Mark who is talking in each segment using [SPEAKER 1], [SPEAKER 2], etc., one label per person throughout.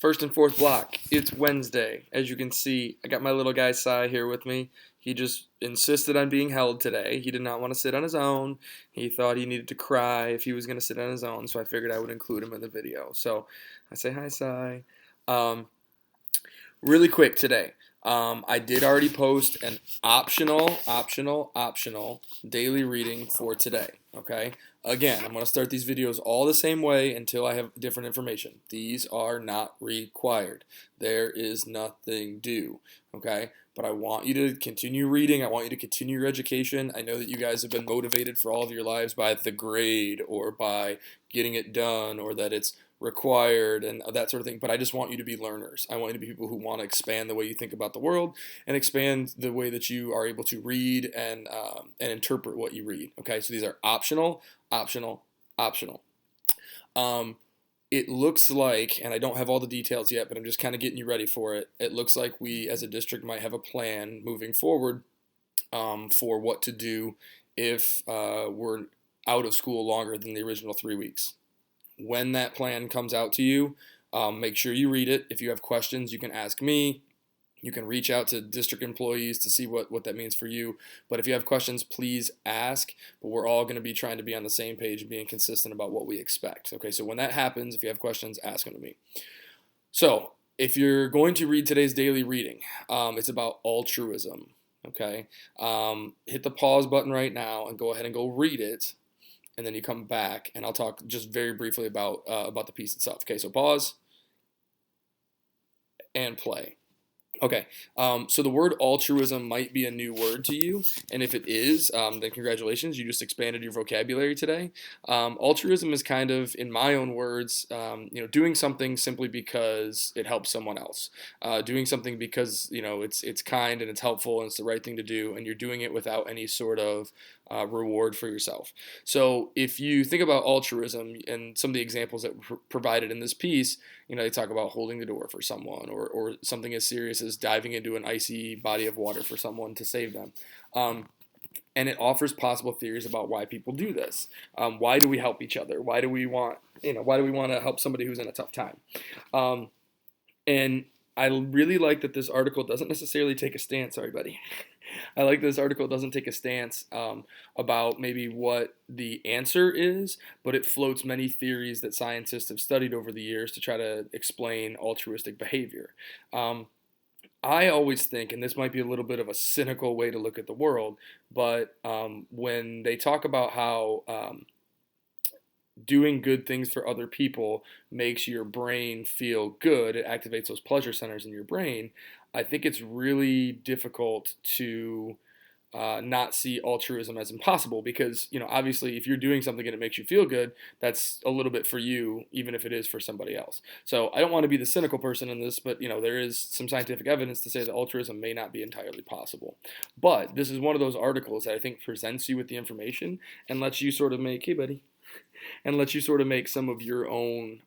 [SPEAKER 1] First and fourth block. It's Wednesday. As you can see, I got my little guy Sai here with me. He just insisted on being held today. He did not want to sit on his own. He thought he needed to cry if he was going to sit on his own, so I figured I would include him in the video. So I say hi, Sai. Um, Really quick today. I did already post an optional daily reading for today. Okay. Again, I'm going to start these videos all the same way until I have different information. These are not required. There is nothing due. Okay. But I want you to continue reading. I want you to continue your education. I know that you guys have been motivated for all of your lives by the grade or by getting it done or that it's required and that sort of thing, but I just want you to be learners. I want you to be people who want to expand the way you think about the world and expand the way that you are able to read and interpret what you read. Okay, so these are optional. It looks like, and I don't have all the details yet, but I'm just kind of getting you ready for it. It looks like we as a district might have a plan moving forward for what to do if we're out of school longer than the original 3 weeks. When that plan comes out to you, make sure you read it. If you have questions, you can ask me. You can reach out to district employees to see what that means for you. But if you have questions, please ask. But we're all going to be trying to be on the same page and being consistent about what we expect. Okay, so when that happens, if you have questions, ask them to me. So if you're going to read today's daily reading, it's about altruism. Okay, hit the pause button right now and go ahead and go read it. And then you come back, and I'll talk just very briefly about the piece itself. Okay, so pause and play. Okay, so the word altruism might be a new word to you, and if it is, then congratulations, you just expanded your vocabulary today. Altruism is kind of, in my own words, doing something simply because it helps someone else, doing something because it's kind and it's helpful and it's the right thing to do, and you're doing it without any sort of reward for yourself. So if you think about altruism and some of the examples that were provided in this piece, they talk about holding the door for someone or something as serious as diving into an icy body of water for someone to save them. And it offers possible theories about why people do this. Why do we help each other? Why do we want to help somebody who's in a tough time? And I really like that this article doesn't necessarily take a stance. Sorry, buddy. I like this article doesn't take a stance about maybe what the answer is, but it floats many theories that scientists have studied over the years to try to explain altruistic behavior. I always think, and this might be a little bit of a cynical way to look at the world, but when they talk about how doing good things for other people makes your brain feel good, it activates those pleasure centers in your brain, I think it's really difficult to not see altruism as impossible because, obviously if you're doing something and it makes you feel good, that's a little bit for you, even if it is for somebody else. So I don't want to be the cynical person in this, but, there is some scientific evidence to say that altruism may not be entirely possible. But this is one of those articles that I think presents you with the information and lets you sort of make, hey buddy, and lets you sort of make some of your own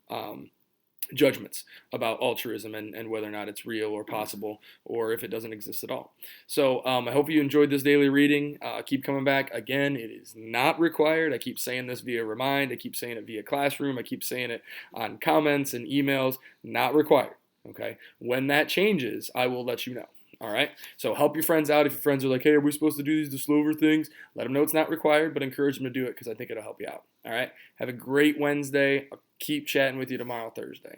[SPEAKER 1] judgments about altruism and whether or not it's real or possible or if it doesn't exist at all. So I hope you enjoyed this daily reading. Keep coming back. Again, it is not required. I keep saying this via Remind. I keep saying it via Classroom. I keep saying it on comments and emails. Not required. Okay. When that changes, I will let you know. All right. So help your friends out. If your friends are like, hey, are we supposed to do these Slover things? Let them know it's not required, but encourage them to do it because I think it'll help you out. All right. Have a great Wednesday. I'll keep chatting with you tomorrow, Thursday.